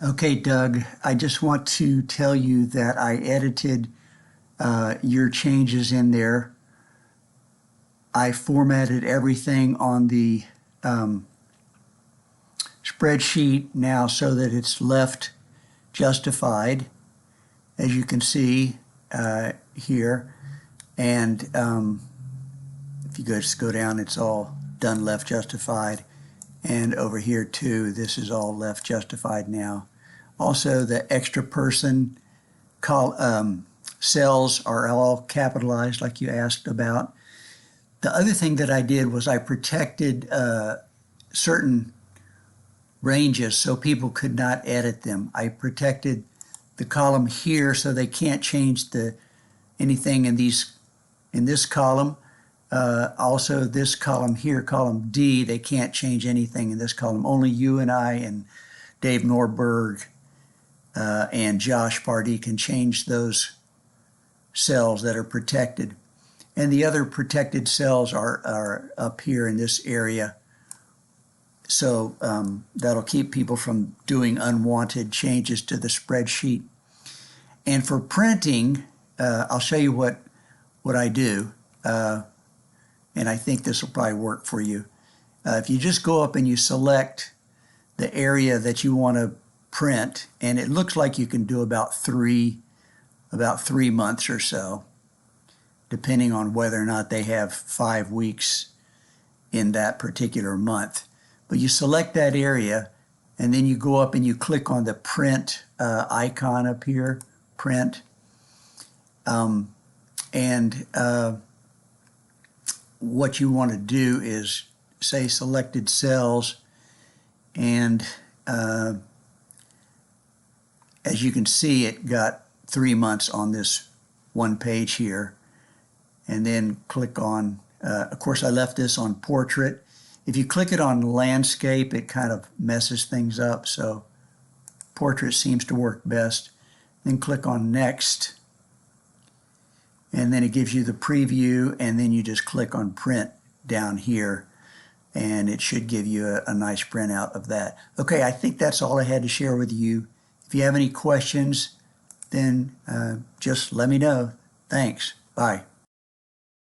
Okay, Doug, I just want to tell you that I edited your changes in there. I formatted everything on the um, spreadsheet now so that it's left justified, as you can see here. And if you just go down, it's all done left justified. And over here too, this is all left justified now. Also, the extra person cells are all capitalized like you asked about. The other thing that I did was I protected certain ranges so people could not edit them. I protected the column here so they can't change anything in this column. Also, this column here, column D, they can't change anything in this column. Only you and I and Dave Norberg and Josh Pardee can change those cells that are protected. And the other protected cells are up here in this area. So that'll keep people from doing unwanted changes to the spreadsheet. And for printing, I'll show you what I do. And I think this will probably work for you. If you just go up and you select the area that you want to print, and it looks like you can do about three months or so, depending on whether or not they have 5 weeks in that particular month. But you select that area, and then you go up and you click on the print icon up here, print. What you want to do is say selected cells, and as you can see, it got 3 months on this one page here. And then click on, of course, I left this on portrait. If you click it on landscape, it kind of messes things up. So portrait seems to work best. Then click on next. And then it gives you the preview, and then you just click on print down here, and it should give you a nice printout of that. Okay, I think that's all I had to share with you. If you have any questions, then just let me know. Thanks. Bye.